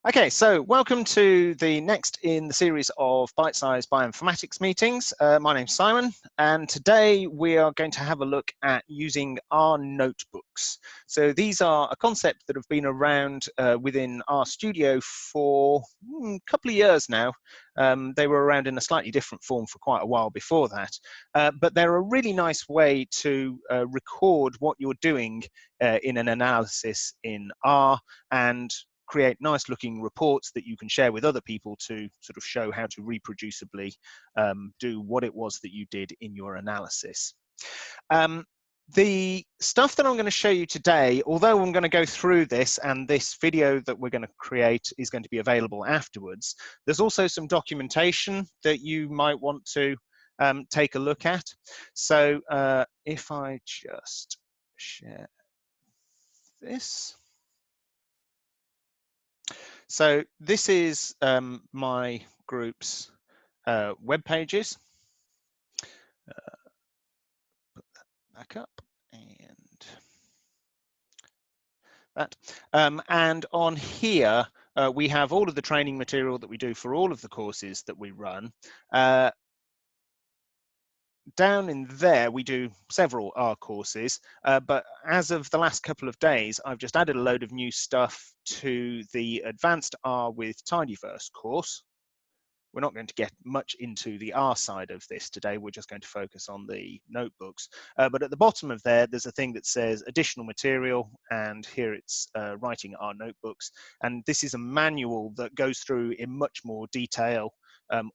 Okay, so welcome to the next in the series of Bite-Size Bioinformatics meetings. My name's Simon, and today we are going to have a look at using R notebooks. So these are a concept that have been around within RStudio for a couple of years now. They were around in a slightly different form for quite a while before that, but they're a really nice way to record what you're doing in an analysis in R and create nice looking reports that you can share with other people to sort of show how to reproducibly do what it was that you did in your analysis. The stuff that I'm going to show you today, although I'm going to go through this and this video that we're going to create is going to be available afterwards, there's also some documentation that you might want to take a look at. So if I just share this. So this is my group's web pages. Put that back up and that. And on here, we have all of the training material that we do for all of the courses that we run. Down in there, we do several R courses, but as of the last couple of days, I've just added a load of new stuff to the Advanced R with Tidyverse course. We're not going to get much into the R side of this today. We're just going to focus on the notebooks. But at the bottom of there, there's a thing that says additional material, and here it's writing R notebooks. And this is a manual that goes through in much more detail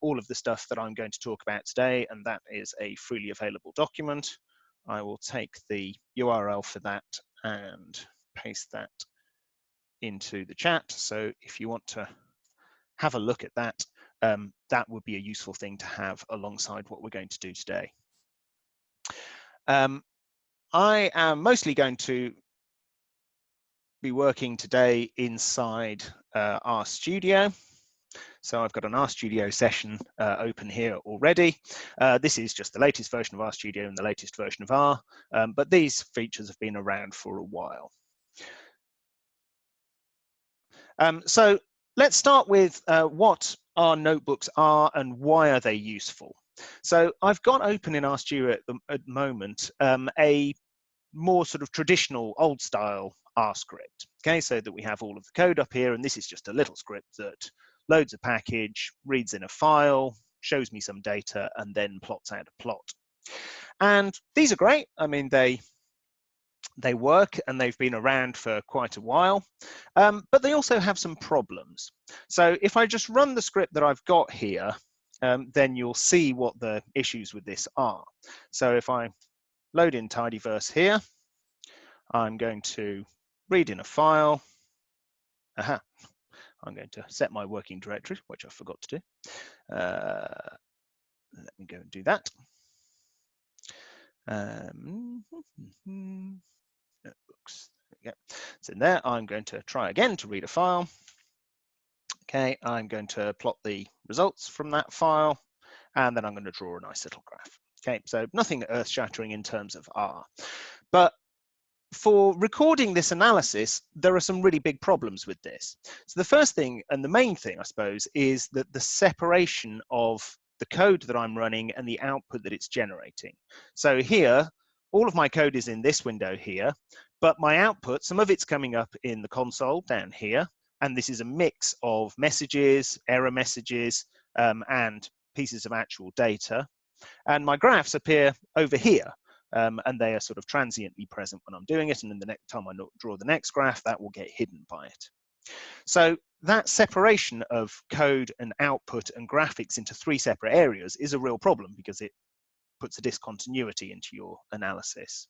all of the stuff that I'm going to talk about today, and that is a freely available document. I will take the URL for that and paste that into the chat. So if you want to have a look at that, that would be a useful thing to have alongside what we're going to do today. I am mostly going to be working today inside RStudio. So I've got an RStudio session open here already. This is just the latest version of RStudio and the latest version of R, but these features have been around for a while. So let's start with what R notebooks are and why are they useful. So I've got open in RStudio at the moment a more sort of traditional old style R script. Okay, so that we have all of the code up here, and this is just a little script that loads a package, reads in a file, shows me some data, and then plots out a plot. And these are great. I mean, they work and they've been around for quite a while, but they also have some problems. So if I just run the script that I've got here, then you'll see what the issues with this are. So if I load in Tidyverse here, I'm going to read in a file. Aha. I'm going to set my working directory, which I forgot to do. Let me go and do that. Notebooks. There we go. So in there, I'm going to try again to read a file. Okay, I'm going to plot the results from that file, and then I'm going to draw a nice little graph. Okay, so nothing earth-shattering in terms of R. But for recording this analysis, there are some really big problems with this. So the first thing, and the main thing, I suppose, is that the separation of the code that I'm running and the output that it's generating. So here, all of my code is in this window here, but my output, some of it's coming up in the console down here, and this is a mix of messages, error messages, and pieces of actual data. And my graphs appear over here. And they are sort of transiently present when I'm doing it, and then the next time I draw the next graph, that will get hidden by it. So that separation of code and output and graphics into three separate areas is a real problem because it puts a discontinuity into your analysis.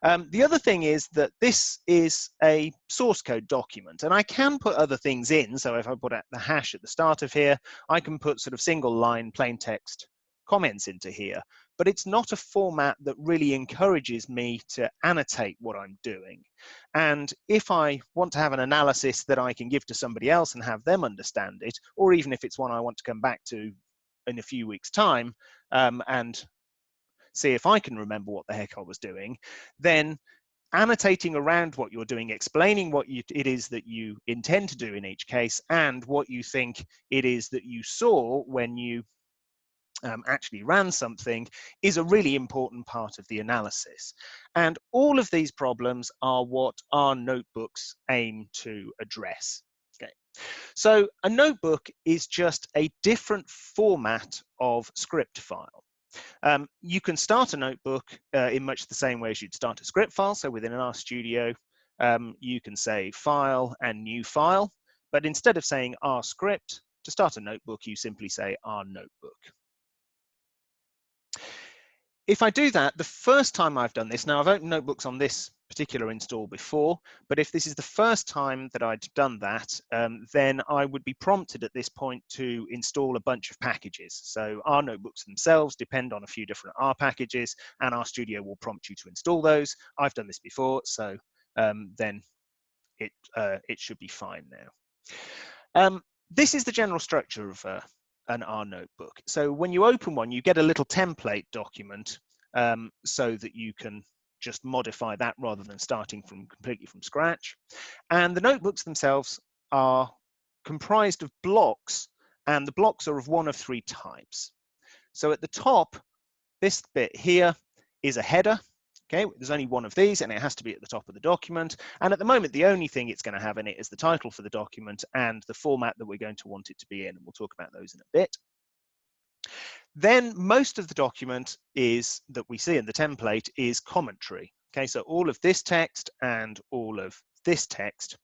The other thing is that this is a source code document, and I can put other things in. So if I put the hash at the start of here, I can put sort of single line plain text comments into here, but it's not a format that really encourages me to annotate what I'm doing. And if I want to have an analysis that I can give to somebody else and have them understand it, or even if it's one I want to come back to in a few weeks' time and see if I can remember what the heck I was doing, then annotating around what you're doing, explaining what it is that you intend to do in each case, and what you think it is that you saw when you actually ran something, is a really important part of the analysis. And all of these problems are what our notebooks aim to address. Okay. So a notebook is just a different format of script file. You can start a notebook in much the same way as you'd start a script file. So within an RStudio, you can say File and New File. But instead of saying RScript, to start a notebook, you simply say RNotebook. If I do that, the first time I've done this, now I've opened notebooks on this particular install before, but if this is the first time that I'd done that, then I would be prompted at this point to install a bunch of packages. So our notebooks themselves depend on a few different R packages, and RStudio will prompt you to install those. I've done this before, so then it should be fine now. This is the general structure of an R notebook. So when you open one, you get a little template document so that you can just modify that rather than starting completely from scratch. And the notebooks themselves are comprised of blocks, and the blocks are of one of three types. So at the top, this bit here is a header. Okay, there's only one of these, and it has to be at the top of the document. And at the moment, the only thing it's going to have in it is the title for the document and the format that we're going to want it to be in. And we'll talk about those in a bit. Then most of the document that we see in the template is commentary. Okay, so all of this text and all of this text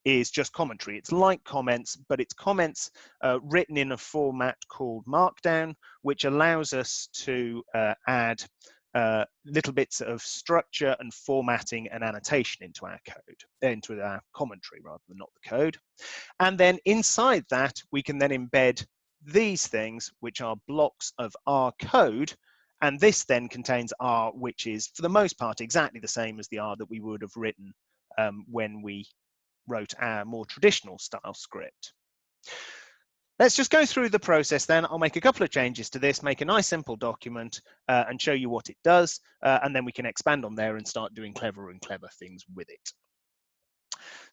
is just commentary. It's like comments, but it's comments written in a format called Markdown, which allows us to add little bits of structure and formatting and annotation into our code, into our commentary rather than not the code. And then inside that, we can then embed these things, which are blocks of R code. And this then contains R, which is for the most part exactly the same as the R that we would have written when we wrote our more traditional style script. Let's just go through the process then. I'll make a couple of changes to this, make a nice simple document and show you what it does. And then we can expand on there and start doing cleverer and clever things with it.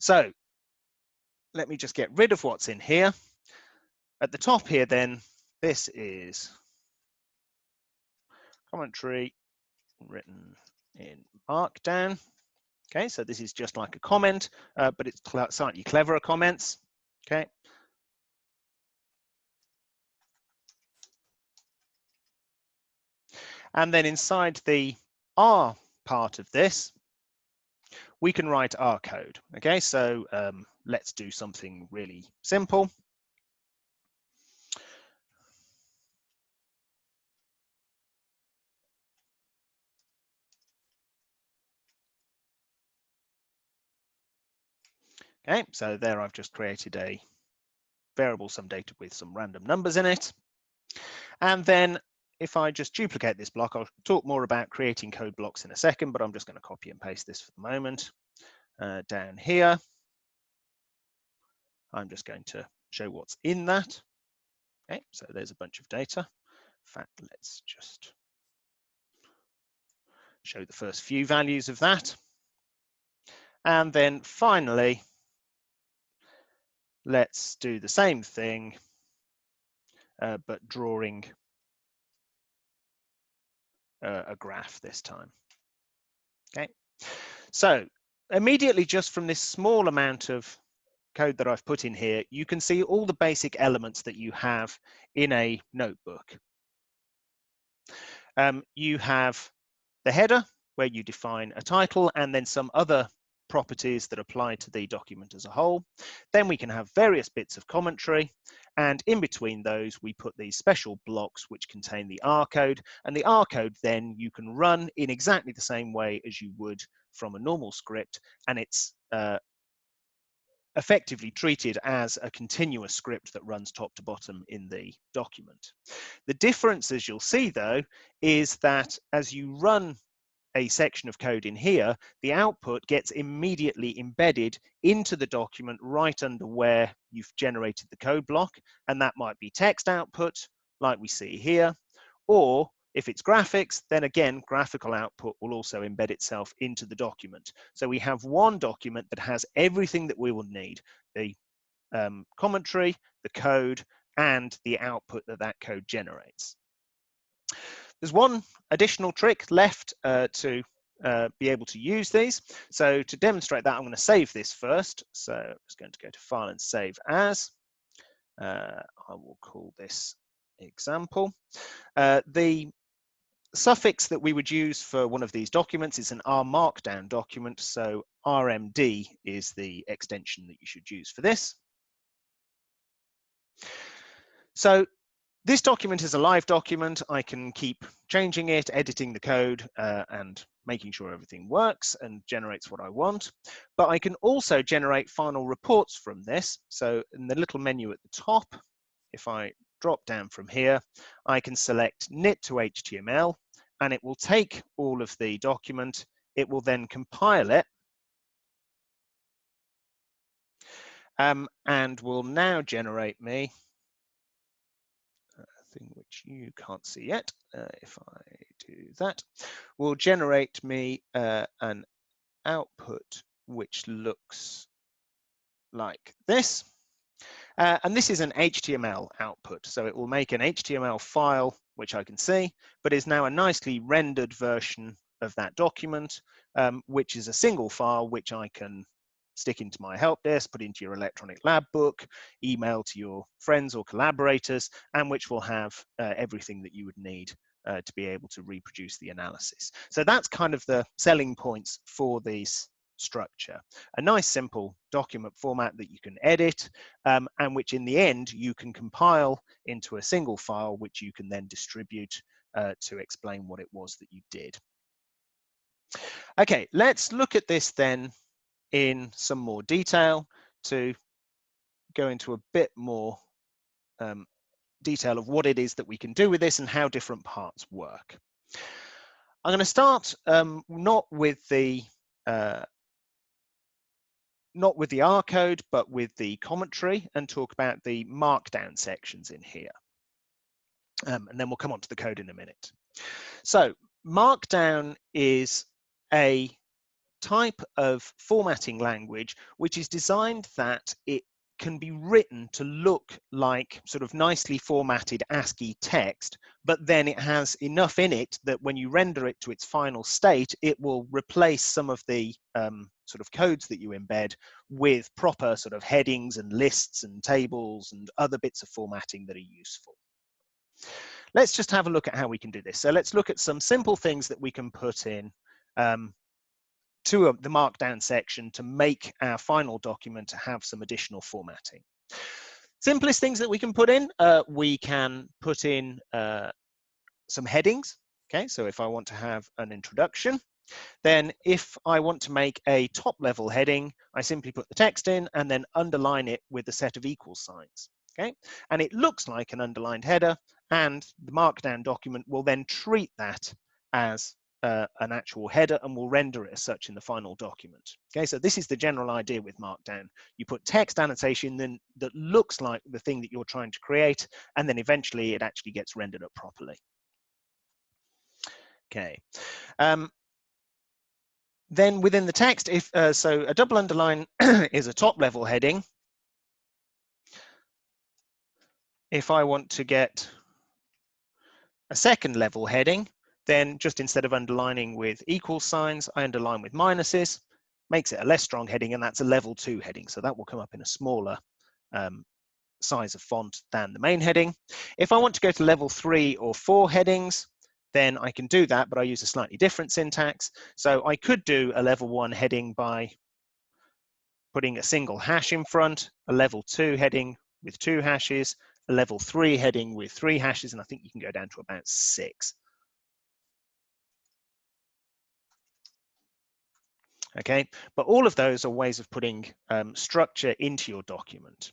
So let me just get rid of what's in here. At the top here then, this is commentary written in Markdown. Okay, so this is just like a comment, but it's slightly cleverer comments. Okay. And then inside the R part of this, we can write R code. Okay, so let's do something really simple. Okay, so there I've just created a variable sum data with some random numbers in it. And then if I just duplicate this block, I'll talk more about creating code blocks in a second, but I'm just going to copy and paste this for the moment. Down here, I'm just going to show what's in that. Okay, so there's a bunch of data. In fact, let's just show the first few values of that. And then finally, let's do the same thing, but drawing a graph this time. Okay, so immediately just from this small amount of code that I've put in here, you can see all the basic elements that you have in a notebook. You have the header, where you define a title and then some other properties that apply to the document as a whole. Then we can have various bits of commentary, and in between those we put these special blocks which contain the R code, and the R code then you can run in exactly the same way as you would from a normal script, and it's effectively treated as a continuous script that runs top to bottom in the document. The difference, as you'll see though, is that as you run a section of code in here, the output gets immediately embedded into the document right under where you've generated the code block, and that might be text output like we see here, or If it's graphics, then again, graphical output will also embed itself into the document. So we have one document that has everything that we will need, the commentary, the code, and the output that that code generates. There's one additional trick left to be able to use these. So to demonstrate that, I'm going to save this first. So I'm just going to go to File and Save As. I will call this example. The suffix that we would use for one of these documents is an R Markdown document. So RMD is the extension that you should use for this. So this document is a live document. I can keep changing it, editing the code, and making sure everything works and generates what I want. But I can also generate final reports from this. So in the little menu at the top, if I drop down from here, I can select knit to HTML, and it will take all of the document. It will then compile it, and will now generate me thing which you can't see yet. If I do that, will generate me an output which looks like this. And this is an HTML output. So it will make an HTML file, which I can see, but is now a nicely rendered version of that document, which is a single file, which I can stick into my help desk, put into your electronic lab book, email to your friends or collaborators, and which will have everything that you would need to be able to reproduce the analysis. So that's kind of the selling points for this structure. A nice simple document format that you can edit, and which in the end you can compile into a single file, which you can then distribute to explain what it was that you did. Okay, let's look at this then in some more detail to go into a bit more detail of what it is that we can do with this and how different parts work. I'm going to start not with the R code, but with the commentary, and talk about the Markdown sections in here. And then we'll come on to the code in a minute. So Markdown is a type of formatting language which is designed that it can be written to look like sort of nicely formatted ASCII text, but then it has enough in it that when you render it to its final state, it will replace some of the sort of codes that you embed with proper sort of headings and lists and tables and other bits of formatting that are useful. Let's just have a look at how we can do this. So let's look at some simple things that we can put in to the Markdown section to make our final document have some additional formatting. Simplest things that we can put in, we can put in some headings. Okay, so if I want to have an introduction, then if I want to make a top level heading, I simply put the text in and then underline it with a set of equal signs. Okay, and it looks like an underlined header, and the Markdown document will then treat that as an actual header and will render it as such in the final document. Okay, so this is the general idea with Markdown. You put text annotation then that looks like the thing that you're trying to create, and then eventually it actually gets rendered up properly. Okay. Then within the text, if so a double underline is a top level heading. If I want to get a second level heading, then just instead of underlining with equal signs, I underline with minuses, makes it a less strong heading, and that's a level 2 heading. So that will come up in a smaller size of font than the main heading. If I want to go to level 3 or 4 headings, then I can do that, but I use a slightly different syntax. So I could do a level 1 heading by putting a single hash in front, a level 2 heading with 2 hashes, a level 3 heading with 3 hashes, and I think you can go down to about 6. Okay, but all of those are ways of putting structure into your document.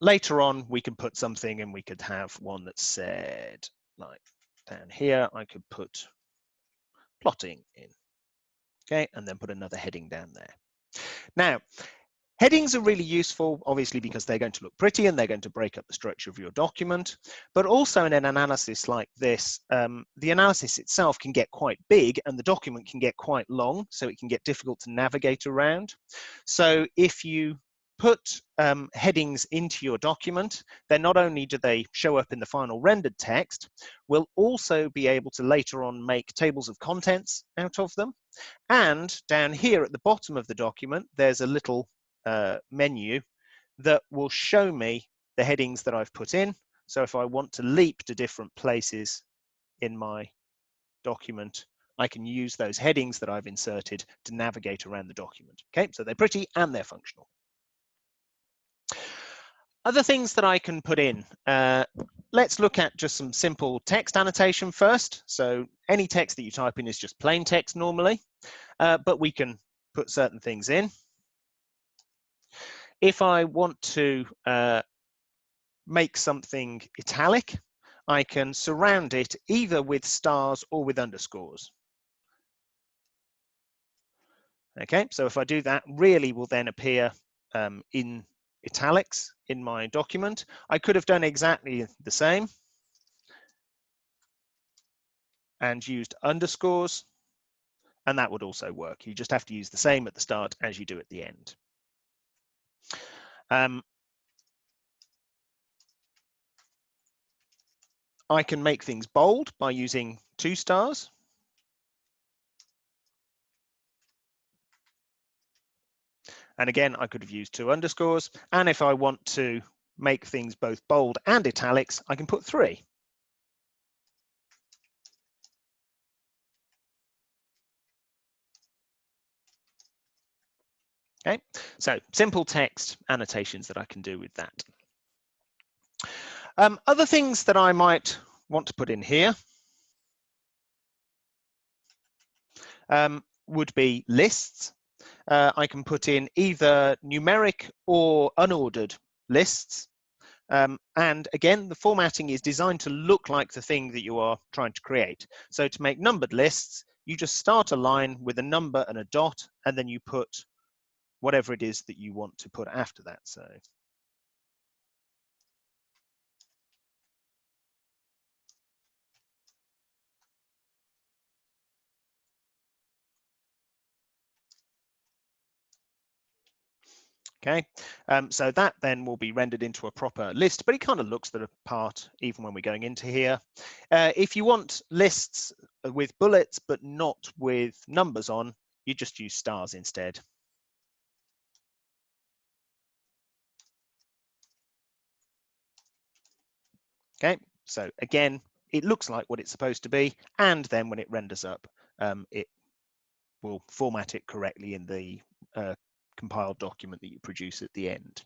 Later on, we can put something, and we could have one that said, like down here, I could put plotting in, okay, and then put another heading down there. Now, Headings are really useful, obviously, because they're going to look pretty and they're going to break up the structure of your document. But also in an analysis like this, the analysis itself can get quite big and the document can get quite long, so it can get difficult to navigate around. So if you put headings into your document, then not only do they show up in the final rendered text, we'll also be able to later on make tables of contents out of them. And down here at the bottom of the document, there's a little menu that will show me the headings that I've put in. So if I want to leap to different places in my document, I can use those headings that I've inserted to navigate around the document. Okay, so they're pretty and they're functional. Other things that I can put in. Let's look at just some simple text annotation first. So any text that you type in is just plain text normally, but we can put certain things in. If I want to make something italic, I can surround it either with stars or with underscores. Okay, so if I do that, really will then appear in italics in my document. I could have done exactly the same and used underscores, and that would also work. You just have to use the same at the start as you do at the end. I can make things bold by using 2 stars. And again, I could have used 2 underscores. And if I want to make things both bold and italics, I can put 3. Okay, so simple text annotations that I can do with that. Other things that I might want to put in here would be lists. I can put in either numeric or unordered lists. And again, the formatting is designed to look like the thing that you are trying to create. So to make numbered lists, you just start a line with a number and a dot, and then you put whatever it is that you want to put after that. So okay, so that then will be rendered into a proper list, but it kind of looks the part even when we're going into here. If you want lists with bullets but not with numbers on, you just use stars instead. Okay, so again, it looks like what it's supposed to be, and then when it renders up, it will format it correctly in the compiled document that you produce at the end.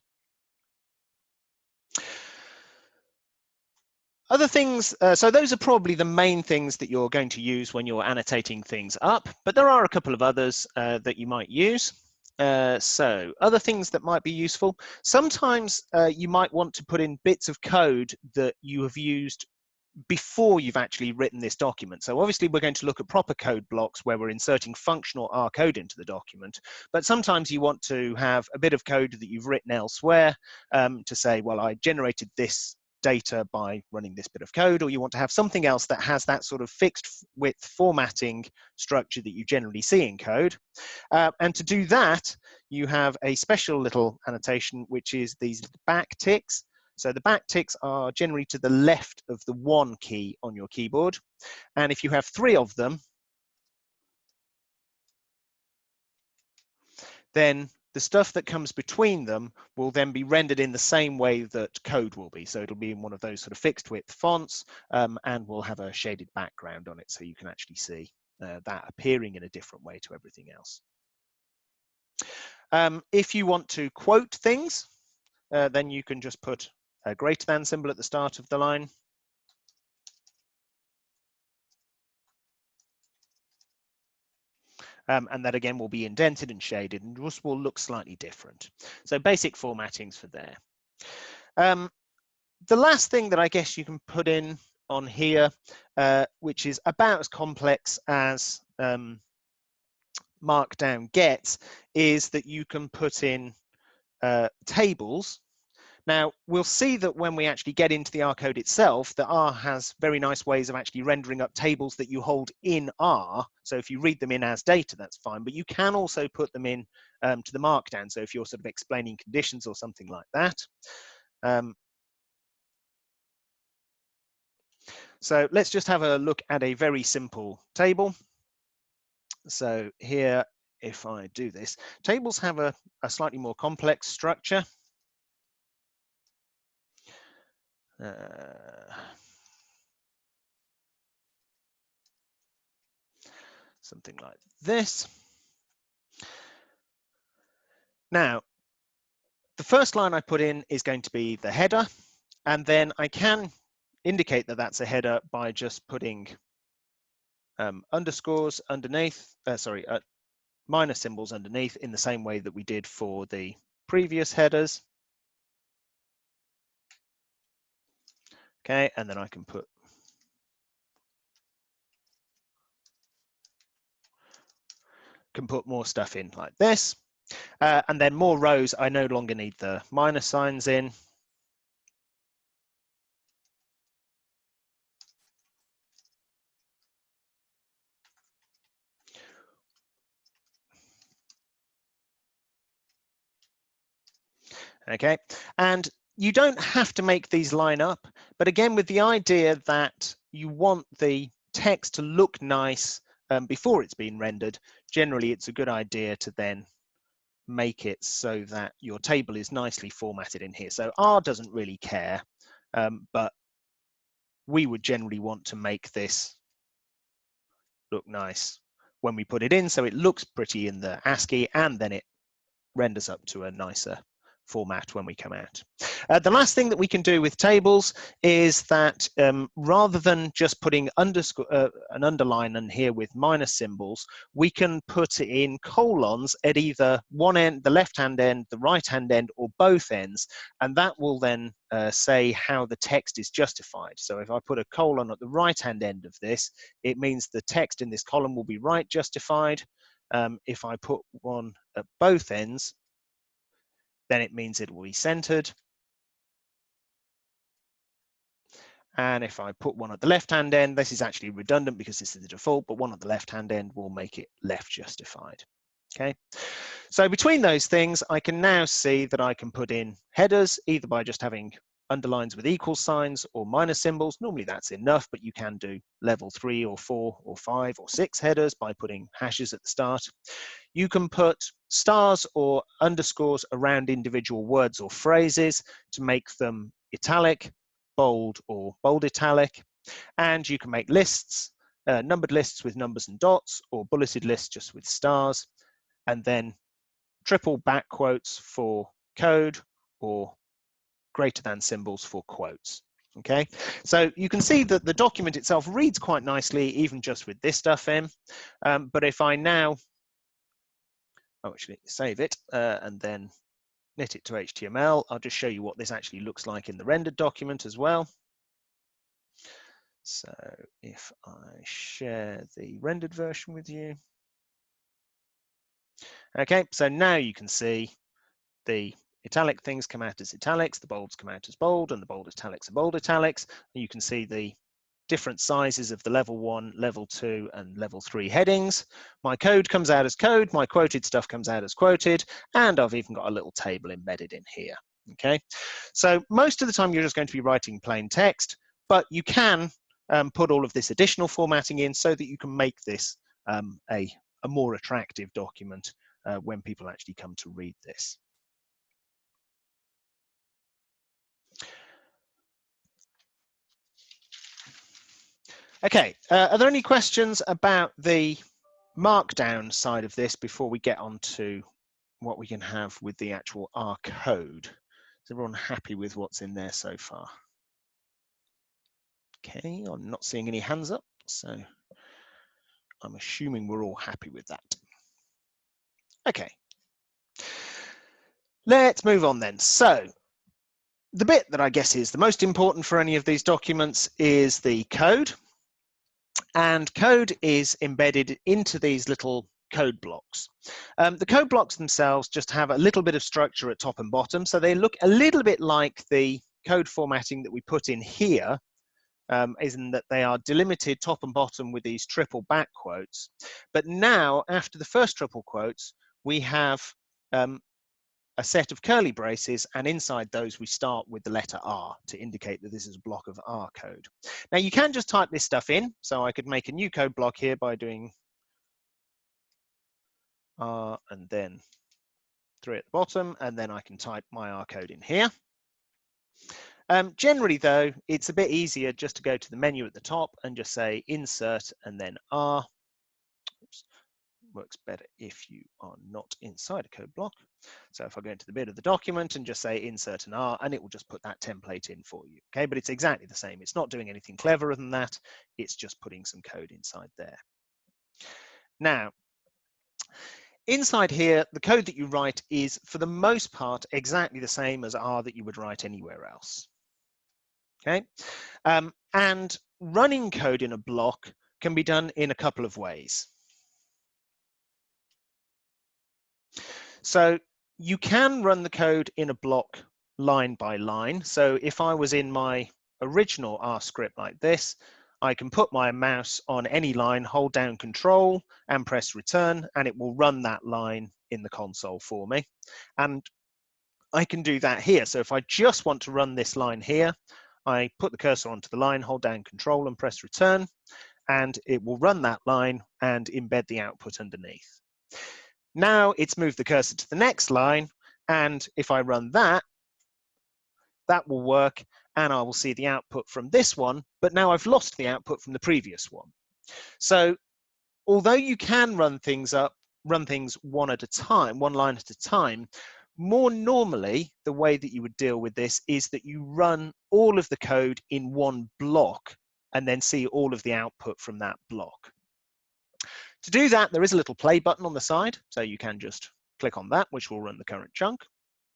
Other things, so those are probably the main things that you're going to use when you're annotating things up, but there are a couple of others that you might use. So other things that might be useful, sometimes you might want to put in bits of code that you have used before you've actually written this document. So obviously we're going to look at proper code blocks where we're inserting functional R code into the document, but sometimes you want to have a bit of code that you've written elsewhere to say, well, I generated this data by running this bit of code, or you want to have something else that has that sort of fixed width formatting structure that you generally see in code. And to do that, you have a special little annotation, which is these backticks. So the backticks are generally to the left of the 1 key on your keyboard. And if you have 3 of them, then the stuff that comes between them will then be rendered in the same way that code will be. So it'll be in one of those sort of fixed width fonts, and will have a shaded background on it, so you can actually see that appearing in a different way to everything else. If you want to quote things, then you can just put a greater than symbol at the start of the line. And that again will be indented and shaded and just will look slightly different. So basic formattings for there. The last thing that I guess you can put in on here, which is about as complex as Markdown gets, is that you can put in tables. Now, we'll see that when we actually get into the R code itself, that R has very nice ways of actually rendering up tables that you hold in R. So if you read them in as data, that's fine. But you can also put them in to the Markdown. So if you're sort of explaining conditions or something like that. So let's just have a look at a very simple table. So here, if I do this, tables have a slightly more complex structure. Something like this. Now, the first line I put in is going to be the header, and then I can indicate that that's a header by just putting underscores underneath, minus symbols underneath in the same way that we did for the previous headers. Okay, and then I can put more stuff in like this. And then more rows, I no longer need the minus signs in. Okay, and you don't have to make these line up, but again, with the idea that you want the text to look nice before it's been rendered, generally it's a good idea to then make it so that your table is nicely formatted in here. So R doesn't really care, but we would generally want to make this look nice when we put it in, so it looks pretty in the ASCII, and then it renders up to a nicer format when we come out. The last thing that we can do with tables is that rather than just putting an underline in here with minus symbols, we can put in colons at either one end, the left-hand end, the right-hand end, or both ends, and that will then say how the text is justified. So if I put a colon at the right-hand end of this, it means the text in this column will be right justified. If I put one at both ends, then it means it will be centered. And if I put one at the left-hand end, this is actually redundant because this is the default, but one at the left-hand end will make it left justified. Okay, so between those things, I can now see that I can put in headers either by just having underlines with equal signs or minus symbols. Normally that's enough, but you can do level 3 or 4 or 5 or 6 headers by putting hashes at the start. You can put stars or underscores around individual words or phrases to make them italic, bold, or bold italic. And you can make lists, numbered lists with numbers and dots, or bulleted lists just with stars, and then triple back quotes for code or greater than symbols for quotes. Okay, so you can see that the document itself reads quite nicely, even just with this stuff in. But if I now actually save it and then knit it to HTML, I'll just show you what this actually looks like in the rendered document as well. So if I share the rendered version with you. Okay, so now you can see the italic things come out as italics, the bolds come out as bold, and the bold italics are bold italics. And you can see the different sizes of the level 1, level 2, and level 3 headings. My code comes out as code, my quoted stuff comes out as quoted, and I've even got a little table embedded in here. Okay, so most of the time you're just going to be writing plain text, but you can put all of this additional formatting in so that you can make this a more attractive document when people actually come to read this. Okay, are there any questions about the Markdown side of this before we get on to what we can have with the actual R code? Is everyone happy with what's in there so far? Okay, I'm not seeing any hands up, so I'm assuming we're all happy with that. Okay, let's move on then. So the bit that I guess is the most important for any of these documents is the code. And code is embedded into these little code blocks. The code blocks themselves just have a little bit of structure at top and bottom, so they look a little bit like the code formatting that we put in here, is in that they are delimited top and bottom with these triple back quotes. But now, after the first triple quotes, we have a set of curly braces, and inside those we start with the letter R to indicate that this is a block of R code. Now you can just type this stuff in, so I could make a new code block here by doing R and then 3 at the bottom, and then I can type my R code in here. Generally though, it's a bit easier just to go to the menu at the top and just say insert and then R. Oops. Works better if you are not inside a code block. So if I go into the bit of the document and just say insert an R, and it will just put that template in for you. Okay, but it's exactly the same. It's not doing anything cleverer than that. It's just putting some code inside there. Now, inside here, the code that you write is, for the most part, exactly the same as R that you would write anywhere else. Okay, and running code in a block can be done in a couple of ways. So you can run the code in a block line by line. So if I was in my original R script like this, I can put my mouse on any line, hold down Control and press return, and it will run that line in the console for me. And I can do that here. So if I just want to run this line here, I put the cursor onto the line, hold down Control and press return, and it will run that line and embed the output underneath. Now it's moved the cursor to the next line, and if I run that, that will work, and I will see the output from this one, but now I've lost the output from the previous one. So although you can run things one at a time, one line at a time, more normally the way that you would deal with this is that you run all of the code in one block and then see all of the output from that block. To do that, there is a little play button on the side, so you can just click on that, which will run the current chunk,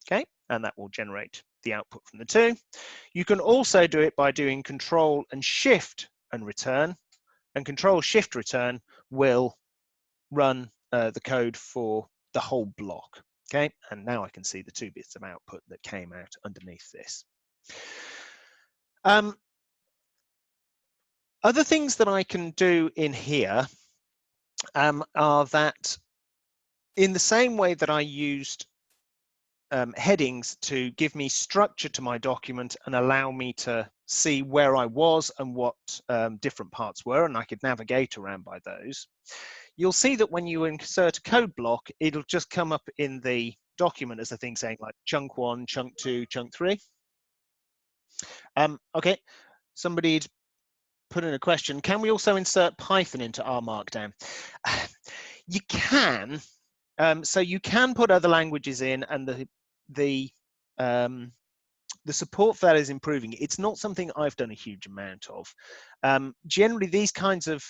okay, and that will generate the output from the two. You can also do it by doing Control and Shift and return, and Control Shift return will run the code for the whole block, okay, and now I can see the 2 bits of output that came out underneath this. Other things that I can do in here are that, in the same way that I used headings to give me structure to my document and allow me to see where I was and what different parts were, and I could navigate around by those, you'll see that when you insert a code block, it'll just come up in the document as a thing saying like chunk 1, chunk 2, chunk 3. Okay, somebody'd put in a question, can we also insert Python into our Markdown? You can. So you can put other languages in, and the support for that is improving. It's not something I've done a huge amount of. Generally, these kinds of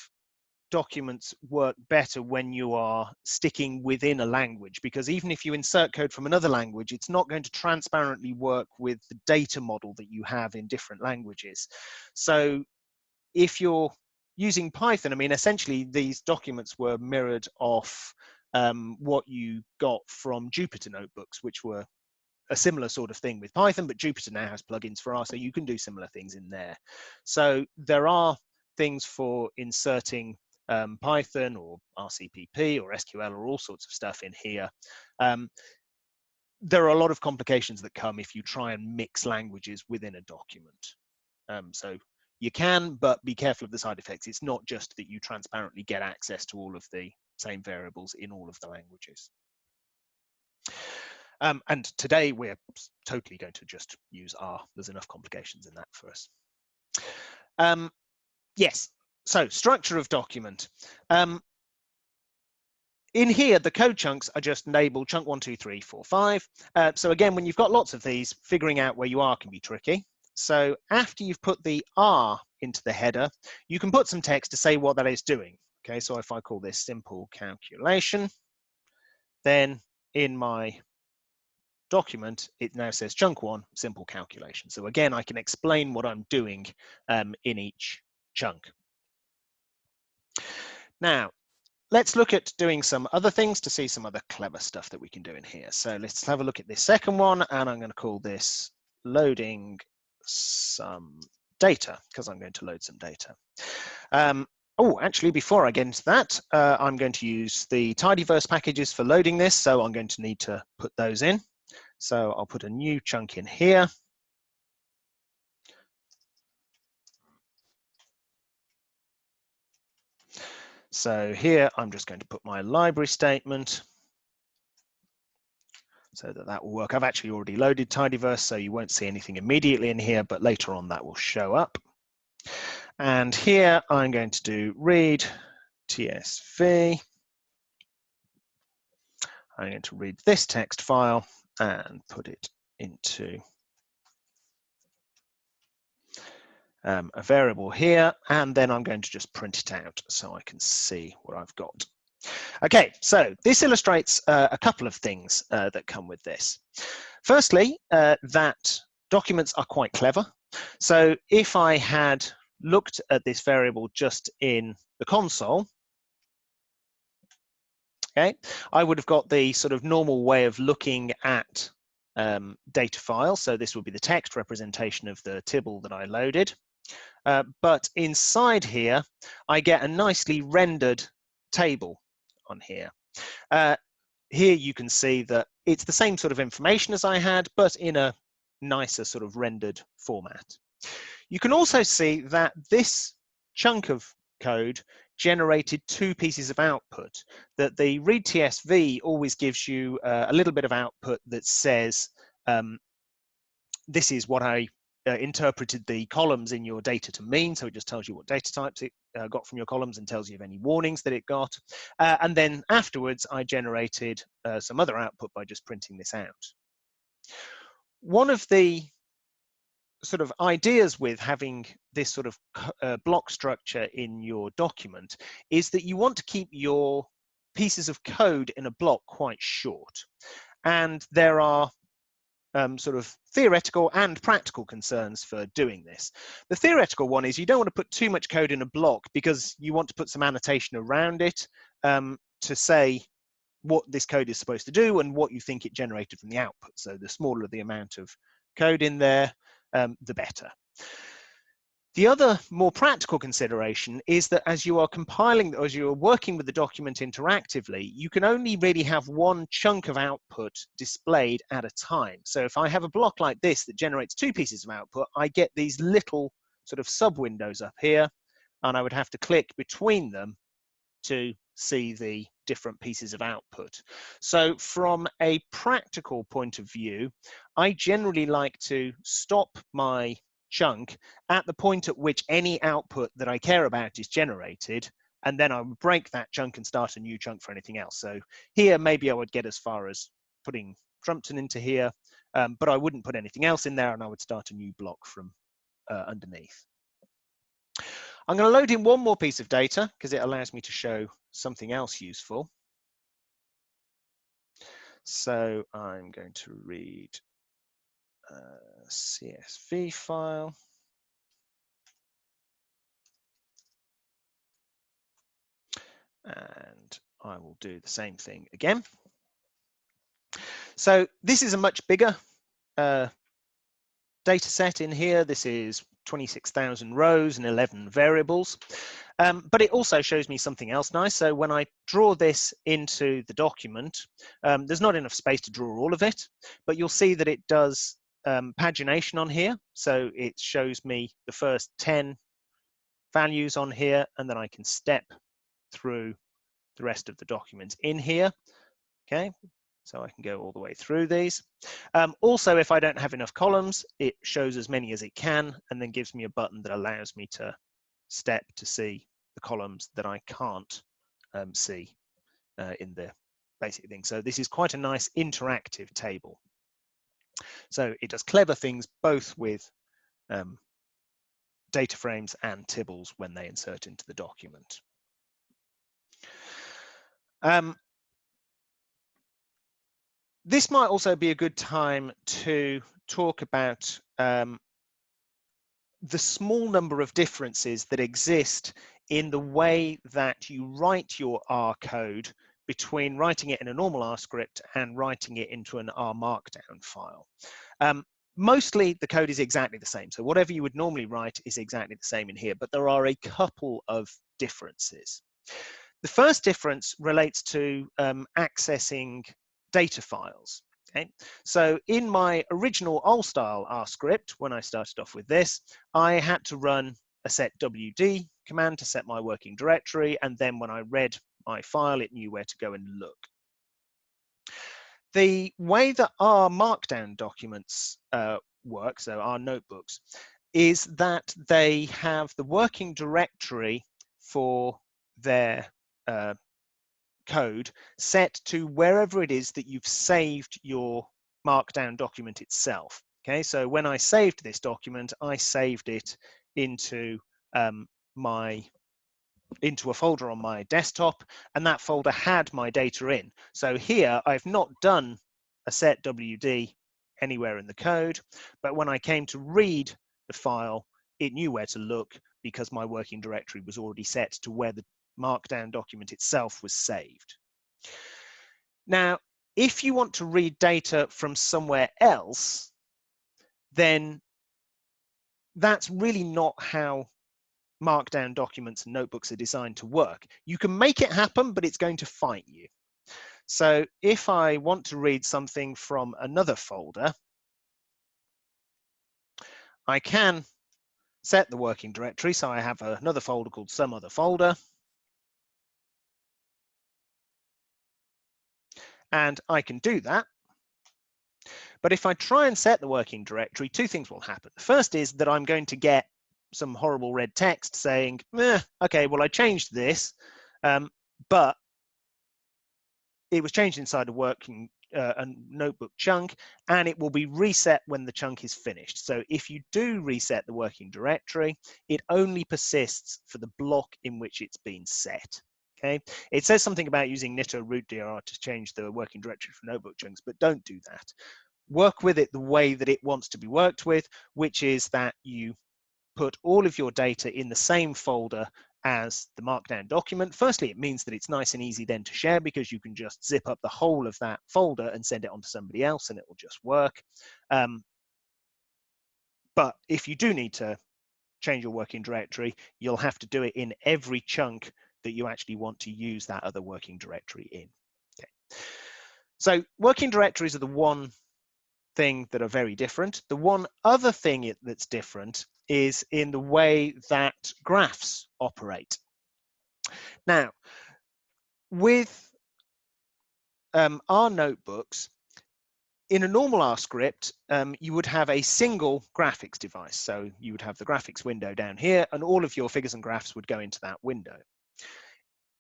documents work better when you are sticking within a language, because even if you insert code from another language, it's not going to transparently work with the data model that you have in different languages. So if you're using Python, I mean, essentially these documents were mirrored off what you got from Jupyter notebooks, which were a similar sort of thing with Python, but Jupyter now has plugins for R, so you can do similar things in there. So there are things for inserting Python or RCPP or SQL or all sorts of stuff in here. There are a lot of complications that come if you try and mix languages within a document. So you can, but be careful of the side effects. It's not just that you transparently get access to all of the same variables in all of the languages. And today we're totally going to just use R. There's enough complications in that for us. Yes, so structure of document. In here, the code chunks are just labeled chunk 1, 2, 3, 4, 5. So again, when you've got lots of these, figuring out where you are can be tricky. So after you've put the R into the header, you can put some text to say what that is doing. Okay, so if I call this simple calculation, then in my document, it now says chunk 1, simple calculation. So again, I can explain what I'm doing in each chunk. Now, let's look at doing some other things to see some other clever stuff that we can do in here. So let's have a look at this second one, and I'm going to call this loading some data, because I'm going to load some data. Oh, actually, before I get into that, I'm going to use the tidyverse packages for loading this, so I'm going to need to put those in. So I'll put a new chunk in here. So here, I'm just going to put my library statement so that that will work. I've actually already loaded tidyverse, so you won't see anything immediately in here, but later on that will show up. And here I'm going to do read TSV. I'm going to read this text file and put it into a variable here, and then I'm going to just print it out so I can see what I've got. Okay, so this illustrates a couple of things that come with this. Firstly, that documents are quite clever. So if I had looked at this variable just in the console, okay, I would have got the sort of normal way of looking at data files. So this would be the text representation of the tibble that I loaded. But inside here, I get a nicely rendered table on here. Here you can see that it's the same sort of information as I had, but in a nicer sort of rendered format. You can also see that this chunk of code generated two pieces of output, that the read TSV always gives you a little bit of output that says, this is what I interpreted the columns in your data to mean. So it just tells you what data types it got from your columns and tells you of any warnings that it got. And then afterwards, I generated some other output by just printing this out. One of the sort of ideas with having this sort of block structure in your document is that you want to keep your pieces of code in a block quite short. And there are sort of theoretical and practical concerns for doing this. The theoretical one is you don't want to put too much code in a block because you want to put some annotation around it to say what this code is supposed to do and what you think it generated from the output. So the smaller the amount of code in there, the better. The other more practical consideration is that as you are compiling, as you are working with the document interactively, you can only really have one chunk of output displayed at a time. So if I have a block like this that generates two pieces of output, I get these little sort of sub windows up here, and I would have to click between them to see the different pieces of output. So from a practical point of view, I generally like to stop my chunk at the point at which any output that I care about is generated, and then I would break that chunk and start a new chunk for anything else. So here, maybe I would get as far as putting Trumpton into here, but I wouldn't put anything else in there, and I would start a new block from underneath. I'm going to load in one more piece of data because it allows me to show something else useful. So I'm going to read a CSV file. And I will do the same thing again. So this is a much bigger data set in here. This is 26,000 rows and 11 variables. But it also shows me something else nice. So when I draw this into the document, there's not enough space to draw all of it, but you'll see that it does pagination on here. So it shows me the first 10 values on here, and then I can step through the rest of the document in here. Okay, so I can go all the way through these. Also, if I don't have enough columns, it shows as many as it can, and then gives me a button that allows me to step to see the columns that I can't see in the basic thing. So this is quite a nice interactive table. So it does clever things both with data frames and tibbles when they insert into the document. This might also be a good time to talk about the small number of differences that exist in the way that you write your R code between writing it in a normal R script and writing it into an R Markdown file. Mostly the code is exactly the same. So whatever you would normally write is exactly the same in here, but there are a couple of differences. The first difference relates to accessing data files. Okay? So in my original old style R script, when I started off with this, I had to run a set WD command to set my working directory, and then when I read my file, it knew where to go and look. The way that our Markdown documents work, so our notebooks, is that they have the working directory for their code set to wherever it is that you've saved your Markdown document itself. Okay, so when I saved this document, I saved it into into a folder on my desktop, and that folder had my data in. So here I've not done a set WD anywhere in the code, but when I came to read the file, it knew where to look because my working directory was already set to where the Markdown document itself was saved. Now, if you want to read data from somewhere else, then that's really not how Markdown documents and notebooks are designed to work. You can make it happen, but it's going to fight you. So if I want to read something from another folder, I can set the working directory. So I have another folder called some other folder. And I can do that. But if I try and set the working directory, two things will happen. The first is that I'm going to get some horrible red text saying, okay, well, I changed this, but it was changed inside a notebook chunk, and it will be reset when the chunk is finished. So if you do reset the working directory, it only persists for the block in which it's been set. Okay, it says something about using nitto rootdir to change the working directory for notebook chunks, but don't do that. Work with it the way that it wants to be worked with, which is that you put all of your data in the same folder as the Markdown document. Firstly, it means that it's nice and easy then to share because you can just zip up the whole of that folder and send it on to somebody else and it will just work. But if you do need to change your working directory, you'll have to do it in every chunk that you actually want to use that other working directory in. Okay. So working directories are the one thing that are very different. The one other thing that's different is in the way that graphs operate. Now, with our notebooks, in a normal R script, you would have a single graphics device. So you would have the graphics window down here, and all of your figures and graphs would go into that window.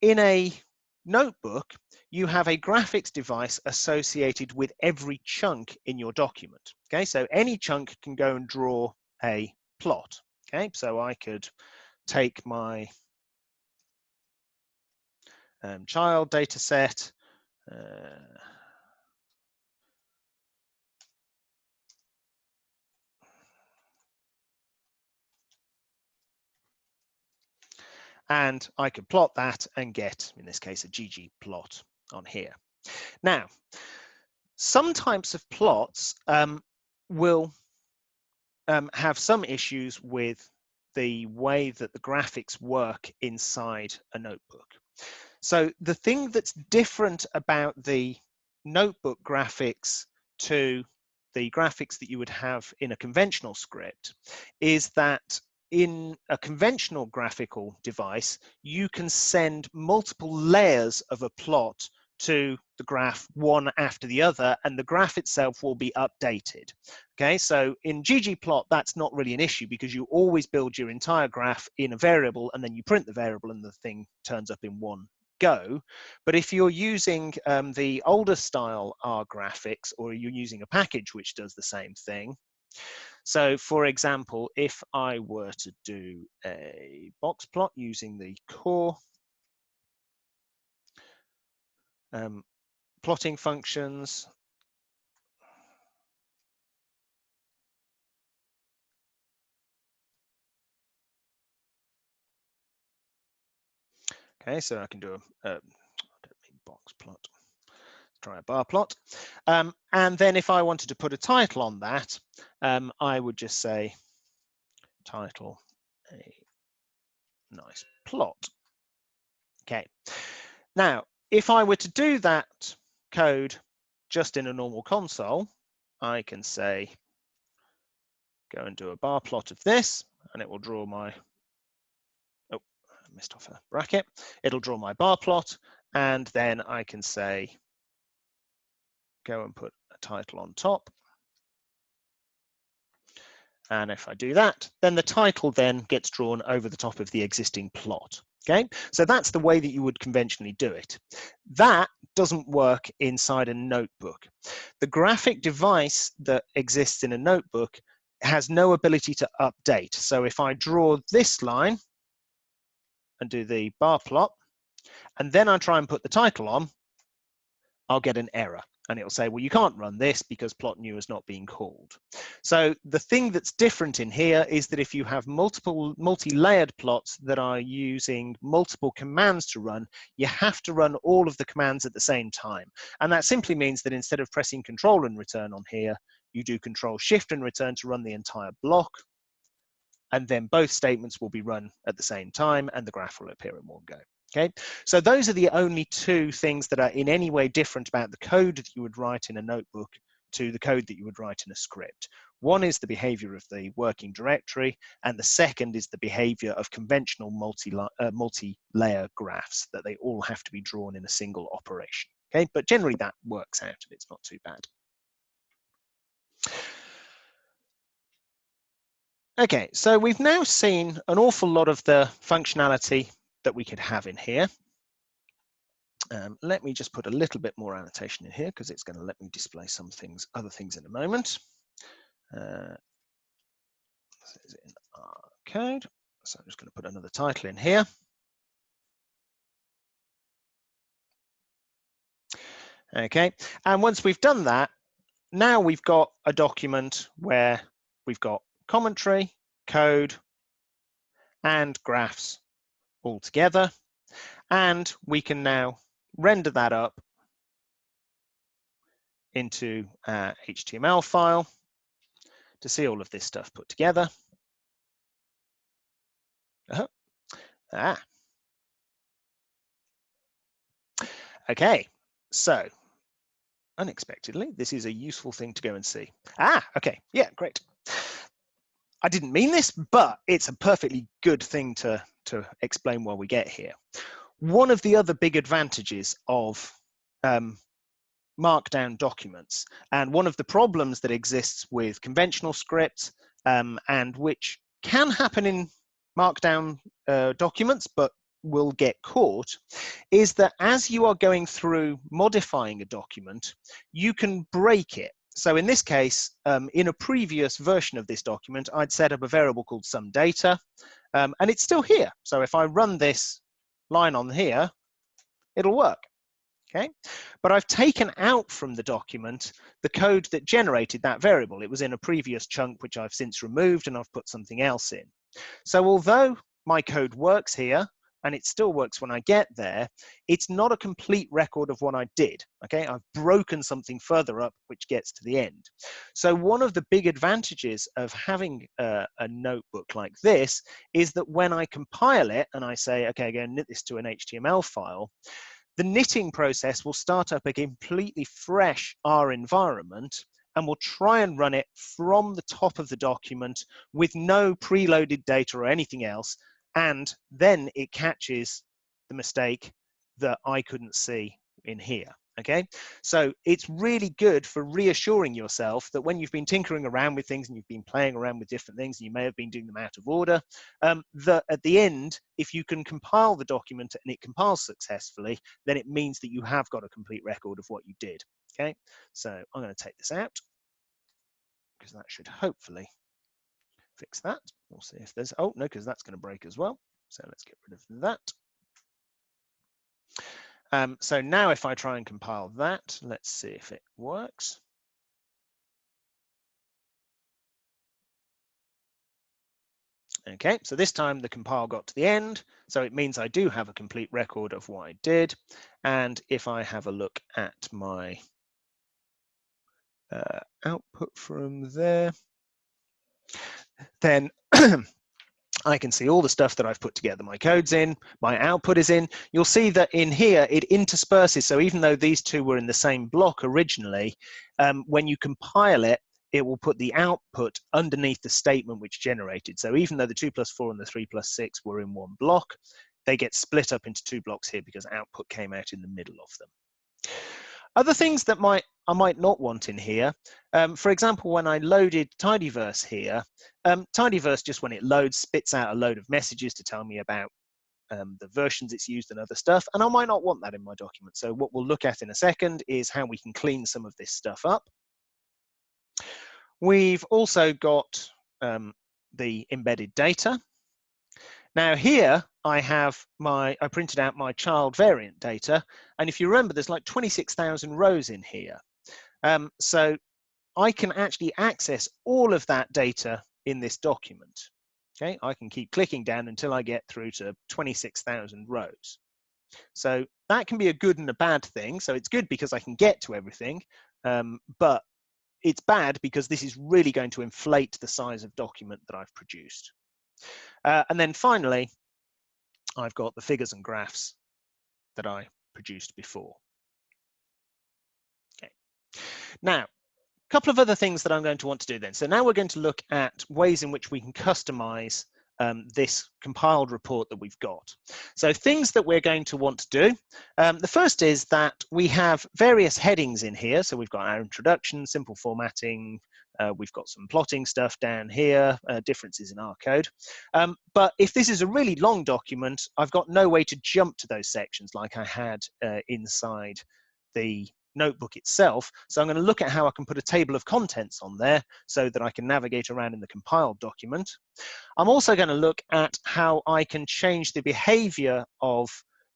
In a notebook, you have a graphics device associated with every chunk in your document. Okay, so any chunk can go and draw a plot. Okay, so I could take my child data set, and I could plot that and get, in this case, a ggplot on here. Now, some types of plots will have some issues with the way that the graphics work inside a notebook. So the thing that's different about the notebook graphics to the graphics that you would have in a conventional script is that in a conventional graphical device, you can send multiple layers of a plot to the graph one after the other, and the graph itself will be updated. Okay, so in ggplot, that's not really an issue because you always build your entire graph in a variable and then you print the variable and the thing turns up in one go. But if you're using the older style R graphics, or you're using a package which does the same thing, so for example, if I were to do a box plot using the core plotting functions, Okay, so I can do I don't mean box plot. Let's try a bar plot. And then if I wanted to put a title on that, I would just say title a nice plot. Okay. Now, if I were to do that code just in a normal console, I can say, go and do a bar plot of this, and it will draw my, oh, I missed off a bracket. It'll draw my bar plot, and then I can say, go and put a title on top. And if I do that, then the title then gets drawn over the top of the existing plot. Okay, so that's the way that you would conventionally do it. That doesn't work inside a notebook. The graphic device that exists in a notebook has no ability to update. So if I draw this line and do the bar plot, and then I try and put the title on, I'll get an error. And it'll say, well, you can't run this because plot new is not being called. So the thing that's different in here is that if you have multi-layered plots that are using multiple commands to run, you have to run all of the commands at the same time. And that simply means that instead of pressing Control and return on here, you do Control Shift and return to run the entire block. And then both statements will be run at the same time and the graph will appear in one go. Okay, so those are the only two things that are in any way different about the code that you would write in a notebook to the code that you would write in a script. One is the behavior of the working directory, and the second is the behavior of conventional multi-layer graphs, that they all have to be drawn in a single operation. Okay, but generally that works out and it's not too bad. Okay, so we've now seen an awful lot of the functionality that we could have in here. Let me just put a little bit more annotation in here because it's going to let me display some things, other things in a moment. This is in our code, so I'm just going to put another title in here. Okay, and once we've done that, now we've got a document where we've got commentary, code, and graphs all together, and we can now render that up into an HTML file to see all of this stuff put together. Okay, so unexpectedly, this is a useful thing to go and see. Okay, yeah, great. I didn't mean this, but it's a perfectly good thing to explain while we get here. One of the other big advantages of Markdown documents, and one of the problems that exists with conventional scripts, and which can happen in Markdown documents, but will get caught, is that as you are going through modifying a document, you can break it. So in this case, in a previous version of this document, I'd set up a variable called some data, and it's still here. So if I run this line on here, it'll work. Okay, but I've taken out from the document the code that generated that variable. It was in a previous chunk, which I've since removed, and I've put something else in. So although my code works here, and it still works when I get there, it's not a complete record of what I did. Okay, I've broken something further up, which gets to the end. So one of the big advantages of having a notebook like this is that when I compile it and I say, okay, I'm going to knit this to an HTML file, the knitting process will start up a completely fresh R environment and will try and run it from the top of the document with no preloaded data or anything else, and then it catches the mistake that I couldn't see in here. Okay, so it's really good for reassuring yourself that when you've been tinkering around with things and you've been playing around with different things, and you may have been doing them out of order, that at the end, if you can compile the document and it compiles successfully, then it means that you have got a complete record of what you did. Okay, so I'm going to take this out because that should hopefully fix that. We'll see if there's, oh no, because that's going to break as well. So let's get rid of that. So now if I try and compile that, let's see if it works. Okay, so this time the compile got to the end, so it means I do have a complete record of what I did. And if I have a look at my output from there, then I can see all the stuff that I've put together. My code's in, my output is in. You'll see that in here it intersperses. So even though these two were in the same block originally, when you compile it, it will put the output underneath the statement which generated. So even though the 2 + 4 and the 3 + 6 were in one block, they get split up into 2 blocks here because output came out in the middle of them. Other things that I might not want in here, for example, when I loaded Tidyverse here, Tidyverse just when it loads spits out a load of messages to tell me about the versions it's used and other stuff, and I might not want that in my document. So what we'll look at in a second is how we can clean some of this stuff up. We've also got the embedded data. Now here I printed out my child variant data, and if you remember, there's like 26,000 rows in here. So I can actually access all of that data in this document. Okay, I can keep clicking down until I get through to 26,000 rows. So that can be a good and a bad thing. So it's good because I can get to everything, but it's bad because this is really going to inflate the size of document that I've produced. And then finally, I've got the figures and graphs that I produced before. Okay. Now, a couple of other things that I'm going to want to do then. So now we're going to look at ways in which we can customize this compiled report that we've got. So things that we're going to want to do. The first is that we have various headings in here. So we've got our introduction, simple formatting, we've got some plotting stuff down here, differences in our code. But if this is a really long document, I've got no way to jump to those sections like I had inside the notebook itself. So I'm going to look at how I can put a table of contents on there so that I can navigate around in the compiled document. I'm also going to look at how I can change the behavior of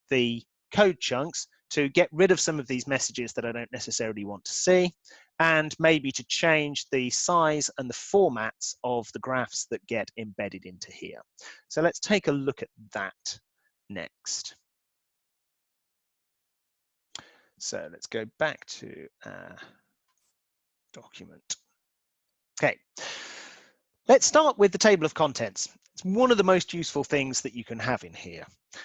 the code chunks to get rid of some of these messages that I don't necessarily want to see, and maybe to change the size and the formats of the graphs that get embedded into here. So let's take a look at that next. So let's go back to our document. Okay, let's start with the table of contents. It's one of the most useful things that you can have in here.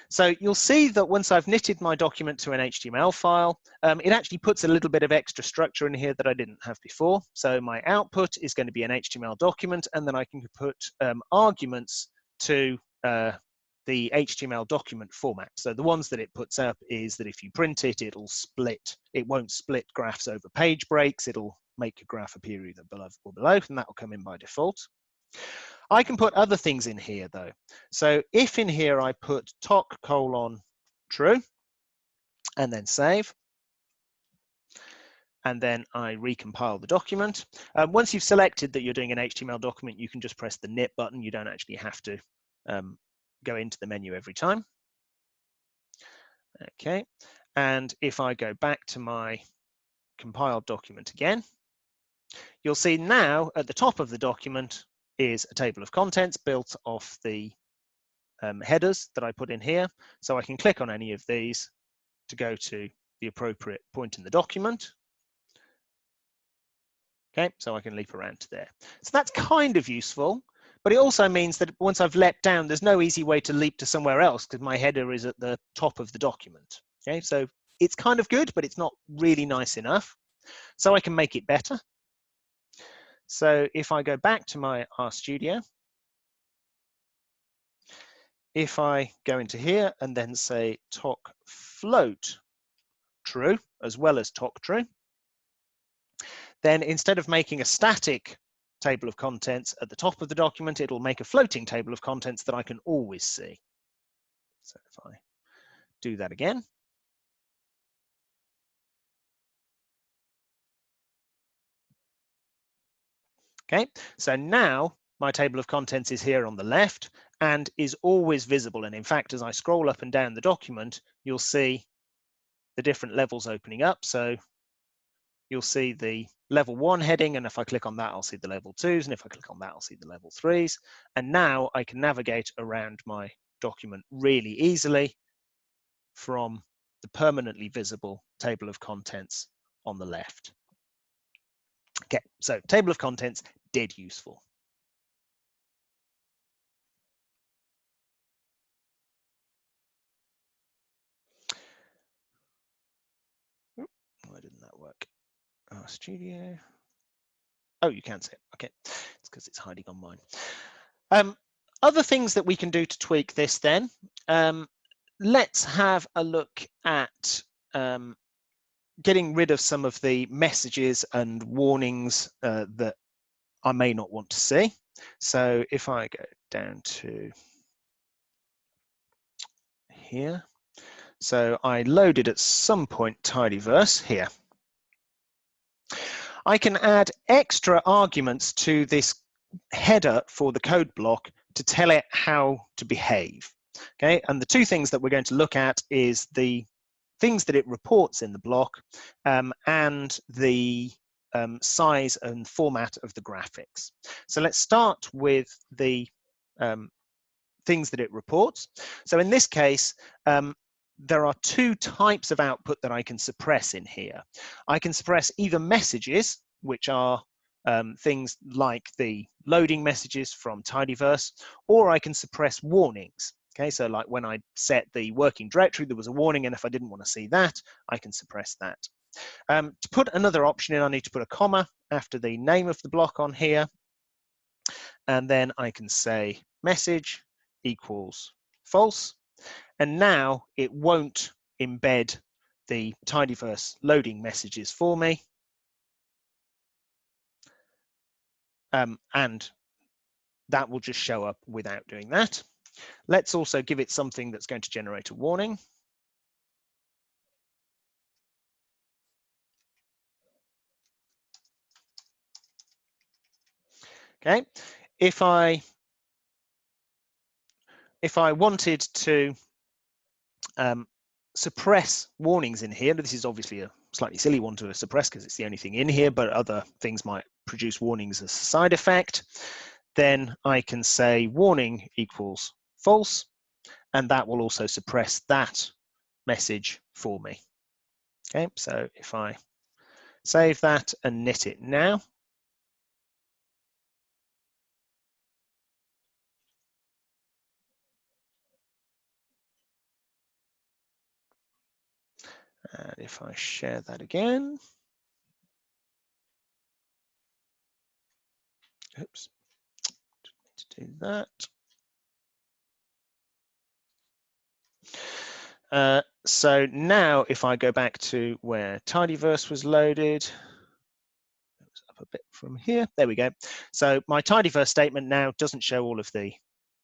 So you'll see that once I've knitted my document to an HTML file, it actually puts a little bit of extra structure in here that I didn't have before. So my output is going to be an HTML document, and then I can put arguments to the HTML document format. So the ones that it puts up is that if you print it, it'll split. It won't split graphs over page breaks. It'll make a graph appear either above or below, and that will come in by default. I can put other things in here though. So if in here I put toc::true and then save, and then I recompile the document. Once you've selected that you're doing an HTML document, you can just press the knit button. You don't actually have to go into the menu every time. Okay, and if I go back to my compiled document again, you'll see now at the top of the document is a table of contents built off the headers that I put in here. So I can click on any of these to go to the appropriate point in the document. Okay, so I can leap around to there. So that's kind of useful, but it also means that once I've leapt down, there's no easy way to leap to somewhere else because my header is at the top of the document. Okay, so it's kind of good, but it's not really nice enough. So I can make it better. So if I go back to my RStudio, if I go into here and then say toc::float true as well as toc::true, then instead of making a static table of contents at the top of the document, it'll make a floating table of contents that I can always see. So if I do that again, okay, so now my table of contents is here on the left and is always visible. And in fact, as I scroll up and down the document, you'll see the different levels opening up. So you'll see the level 1 heading, and if I click on that, I'll see the level 2s, and if I click on that, I'll see the level 3s. And now I can navigate around my document really easily from the permanently visible table of contents on the left. Okay, so table of contents, dead useful. Why didn't that work? RStudio. Oh, you can see it. Okay, it's because it's hiding on mine. Other things that we can do to tweak this then. Let's have a look at getting rid of some of the messages and warnings that I may not want to see. So if I go down to here, so I loaded at some point tidyverse here. I can add extra arguments to this header for the code block to tell it how to behave. Okay, and the two things that we're going to look at is the things that it reports in the block and the size and format of the graphics. So let's start with the things that it reports. So in this case, there are two types of output that I can suppress in here. I can suppress either messages, which are things like the loading messages from tidyverse, or I can suppress warnings. Okay, so like when I set the working directory, there was a warning, and if I didn't want to see that, I can suppress that. To put another option in, I need to put a comma after the name of the block on here, and then I can say message equals false, and now it won't embed the tidyverse loading messages for me, and that will just show up without doing that. Let's also give it something that's going to generate a warning. Okay, if I wanted to suppress warnings in here, this is obviously a slightly silly one to suppress because it's the only thing in here, but other things might produce warnings as a side effect, then I can say warning equals false, and that will also suppress that message for me. Okay, so if I save that and knit it now, and if I share that again, oops, didn't mean to do that. So now if I go back to where tidyverse was loaded, up a bit from here, there we go. So my tidyverse statement now doesn't show all of the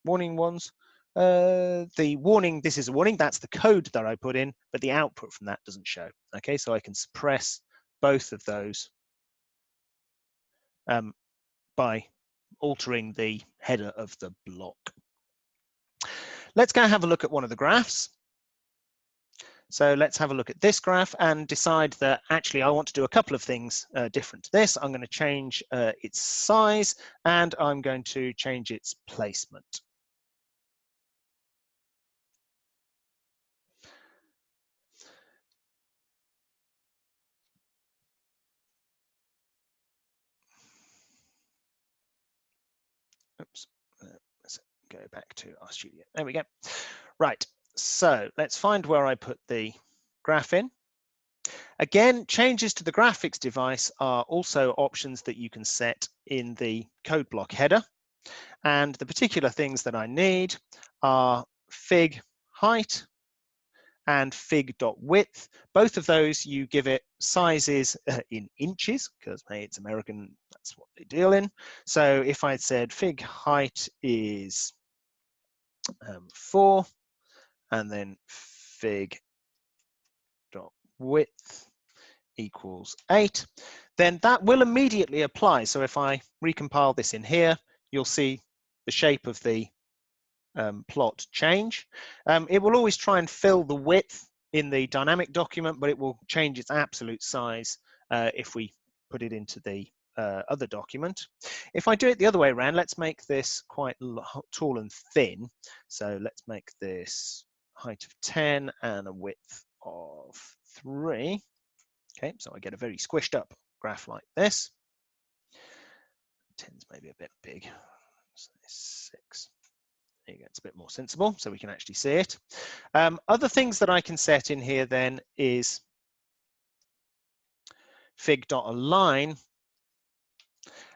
warning ones. The warning, this is a warning, that's the code that I put in, but the output from that doesn't show. Okay, so I can suppress both of those by altering the header of the block. Let's go have a look at one of the graphs. So let's have a look at this graph and decide that actually I want to do a couple of things different to this. I'm going to change its size, and I'm going to change its placement. Oops, let's go back to RStudio. There we go. Right, so let's find where I put the graph in. Again, changes to the graphics device are also options that you can set in the code block header. And the particular things that I need are fig height and fig.width. Both of those, you give it sizes in inches, because hey, it's American, that's what they deal in. So if I said fig height is 4, and then fig.width equals 8, then that will immediately apply. So if I recompile this in here, you'll see the shape of the plot change. It will always try and fill the width in the dynamic document, but it will change its absolute size if we put it into the other document. If I do it the other way around, let's make this quite tall and thin. So let's make this height of 10 and a width of 3. Okay, so I get a very squished up graph like this. 10's maybe a bit big. So 6. There you go, it's a bit more sensible, so we can actually see it. Other things that I can set in here then is fig.align.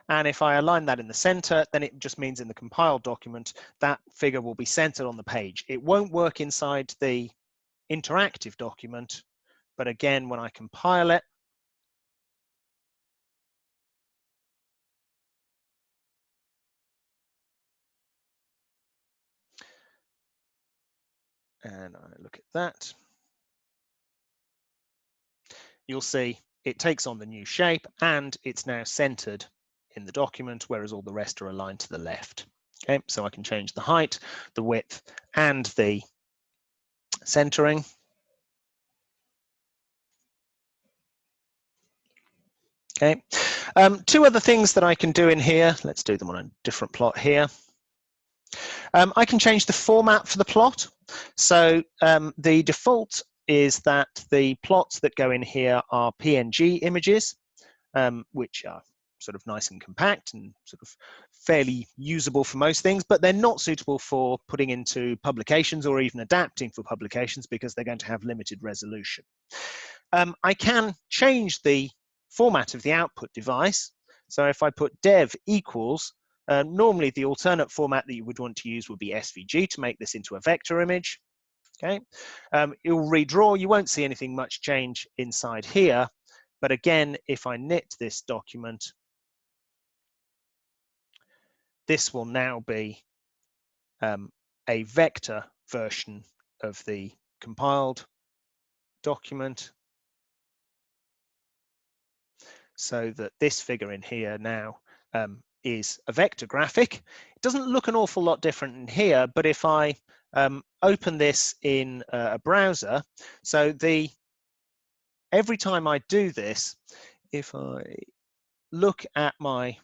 And if I align that in the center, then it just means in the compiled document, that figure will be centered on the page. It won't work inside the interactive document, but again, when I compile it, and I look at that, you'll see it takes on the new shape and it's now centered in the document, whereas all the rest are aligned to the left. Okay, so I can change the height, the width, and the centering. Okay, 2 other things that I can do in here. Let's do them on a different plot here. I can change the format for the plot. So the default is that the plots that go in here are PNG images, which are sort of nice and compact and sort of fairly usable for most things, but they're not suitable for putting into publications or even adapting for publications because they're going to have limited resolution. I can change the format of the output device. So if I put dev equals, normally the alternate format that you would want to use would be SVG to make this into a vector image. Okay, it will redraw. You won't see anything much change inside here. But again, if I knit this document, this will now be a vector version of the compiled document, so that this figure in here now is a vector graphic. It doesn't look an awful lot different in here, but if I open this in a browser, so every time I do this, if I look at my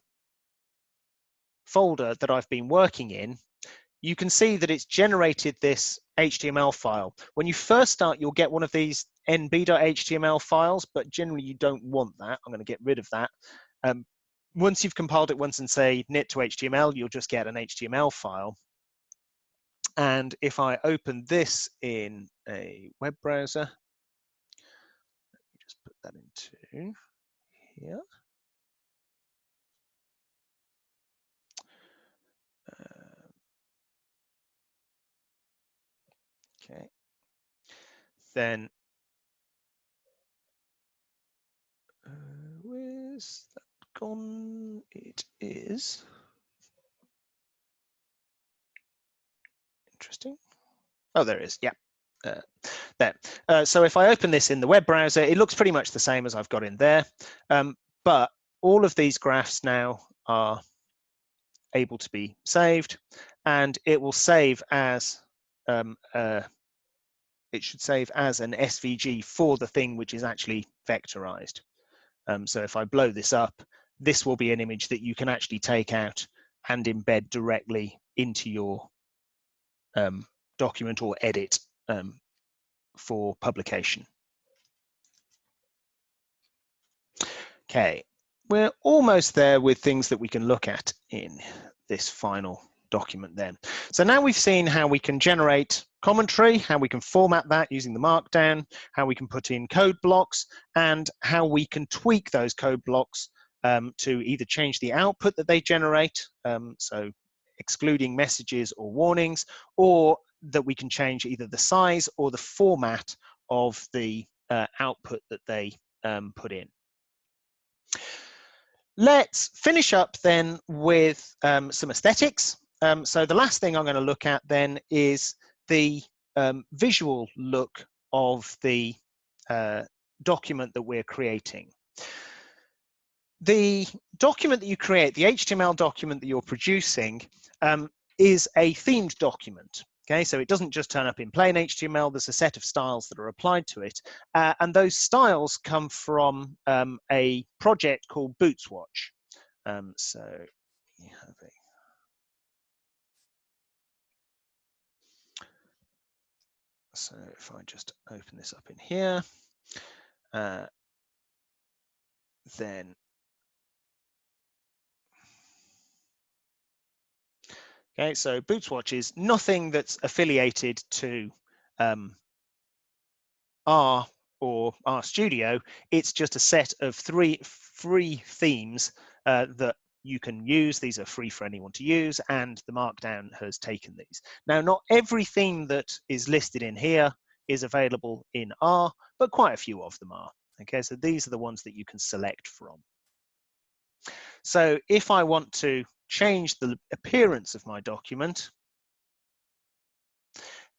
folder that I've been working in, you can see that it's generated this HTML file. When you first start, you'll get one of these nb.html files, but generally you don't want that. I'm going to get rid of that. Once you've compiled it once and say knit to HTML, you'll just get an HTML file. And if I open this in a web browser, let me just put that into here. Okay. Then where's that gone? It is. Interesting. Oh, there it is. Yeah. There. So if I open this in the web browser, it looks pretty much the same as I've got in there. But all of these graphs now are able to be saved, and it will save as it should save as an SVG for the thing which is actually vectorized. So if I blow this up, this will be an image that you can actually take out and embed directly into your document or edit for publication. Okay, we're almost there with things that we can look at in this final document then. So now we've seen how we can generate commentary, how we can format that using the Markdown, how we can put in code blocks, and how we can tweak those code blocks to either change the output that they generate, so excluding messages or warnings, or that we can change either the size or the format of the output that they put in. Let's finish up then with some aesthetics. So the last thing I'm going to look at then is the visual look of the document that we're creating. The document that you create, the HTML document that you're producing, is a themed document. Okay, so it doesn't just turn up in plain HTML, there's a set of styles that are applied to it. And those styles come from a project called Bootswatch. So you have a So if I just open this up in here, then okay, so Bootswatch is nothing that's affiliated to R or RStudio. It's just a set of 3 free themes that you can use. These are free for anyone to use, and the Markdown has taken these. Now, not every theme that is listed in here is available in R, but quite a few of them are. Okay, so these are the ones that you can select from. So if I want to change the appearance of my document,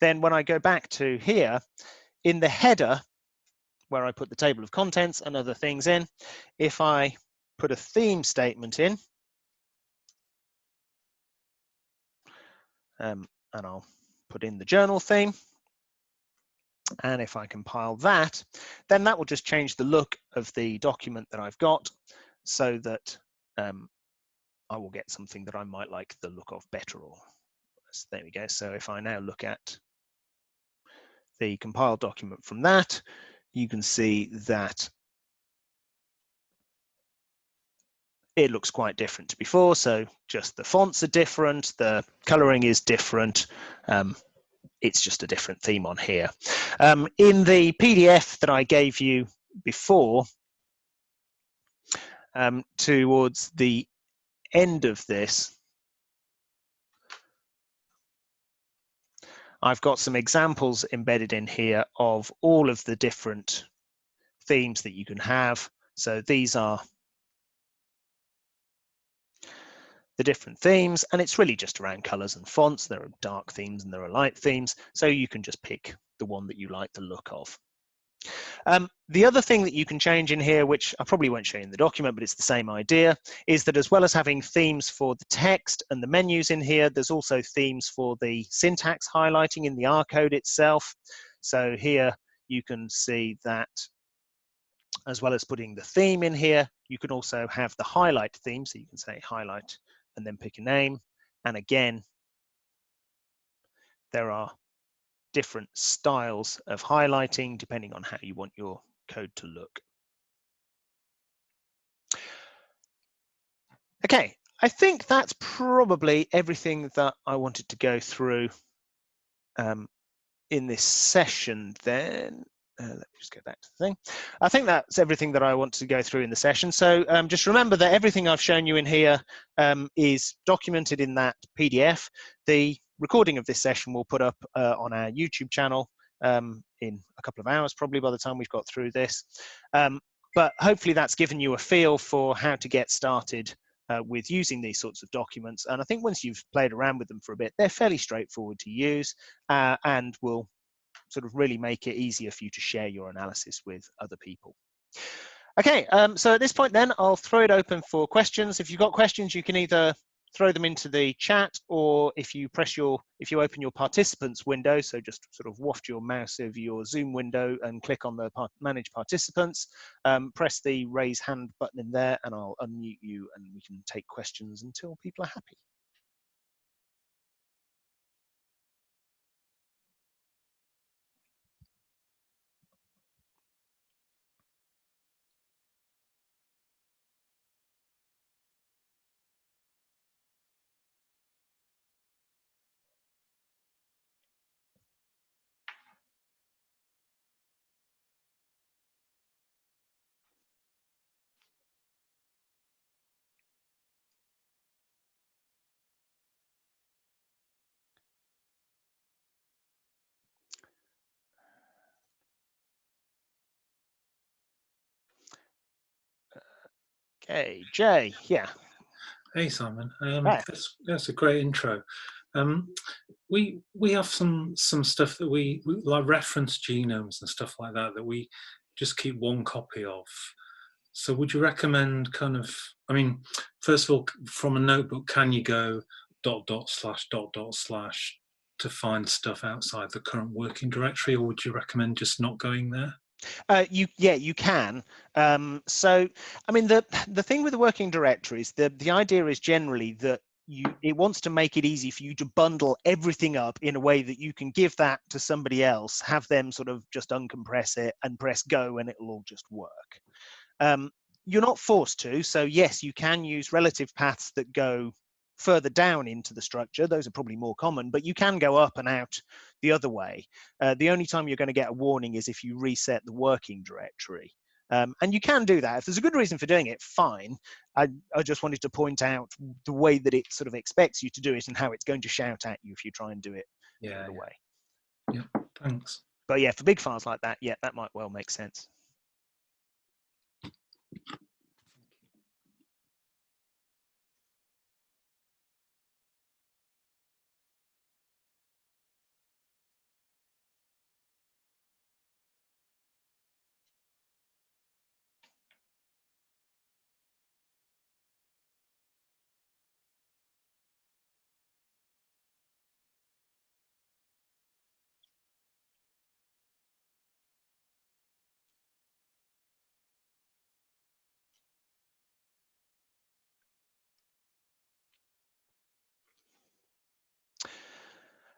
then when I go back to here, in the header, where I put the table of contents and other things in, if I put a theme statement in, and I'll put in the journal theme, and if I compile that, then that will just change the look of the document that I've got, so that I will get something that I might like the look of better. Or so there we go. So if I now look at the compiled document from that, you can see that it looks quite different to before. So just the fonts are different, the coloring is different. It's just a different theme on here. In the PDF that I gave you before, towards the end of this, I've got some examples embedded in here of all of the different themes that you can have. So these are the different themes, and it's really just around colors and fonts. There are dark themes and there are light themes, so you can just pick the one that you like the look of. The other thing that you can change in here, which I probably won't show you in the document, but it's the same idea, is that as well as having themes for the text and the menus in here, there's also themes for the syntax highlighting in the R code itself. So here you can see that as well as putting the theme in here, you can also have the highlight theme. So you can say highlight and then pick a name. And again, there are different styles of highlighting depending on how you want your code to look. Okay, I think that's probably everything that I wanted to go through in this session then. Let me just go back to the thing. I think that's everything that I want to go through in the session. So just remember that everything I've shown you in here is documented in that PDF. The recording of this session will put up on our YouTube channel in a couple of hours, probably by the time we've got through this. But hopefully that's given you a feel for how to get started with using these sorts of documents. And I think once you've played around with them for a bit, they're fairly straightforward to use and will sort of really make it easier for you to share your analysis with other people. Okay, so at this point then, I'll throw it open for questions. If you've got questions, you can either throw them into the chat, or if you open your participants window, so just sort of waft your mouse over your Zoom window and click on the manage participants, press the raise hand button in there and I'll unmute you and we can take questions until people are happy. Okay, Jay, yeah. Hey Simon, Hi. that's a great intro. We have some stuff that we like reference genomes and stuff like that we just keep one copy of. So would you recommend kind of, I mean, first of all, from a notebook, can you go .. /.. to find stuff outside the current working directory, or would you recommend just not going there? You can. So, I mean, the thing with the working directories, the idea is generally that it wants to make it easy for you to bundle everything up in a way that you can give that to somebody else, have them sort of just uncompress it and press go, and it'll all just work. You're not forced to. So yes, you can use relative paths that go further down into the structure. Those are probably more common, but you can go up and out the other way. The only time you're going to get a warning is if you reset the working directory. And you can do that. If there's a good reason for doing it, fine. I just wanted to point out the way that it sort of expects you to do it and how it's going to shout at you if you try and do it the other way. Yeah, thanks. But yeah, for big files like that, yeah, that might well make sense.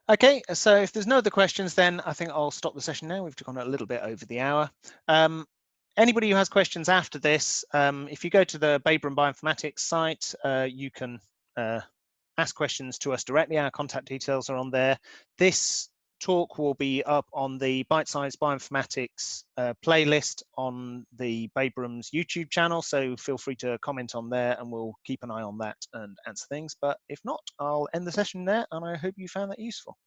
Okay, so if there's no other questions, then I think I'll stop the session now. We've gone a little bit over the hour. Anybody who has questions after this, if you go to the Babraham Bioinformatics site, you can ask questions to us directly. Our contact details are on there. This talk will be up on the Bitesize Bioinformatics playlist on the Babraham's YouTube channel, so feel free to comment on there and we'll keep an eye on that and answer things. But if not, I'll end the session there, and I hope you found that useful.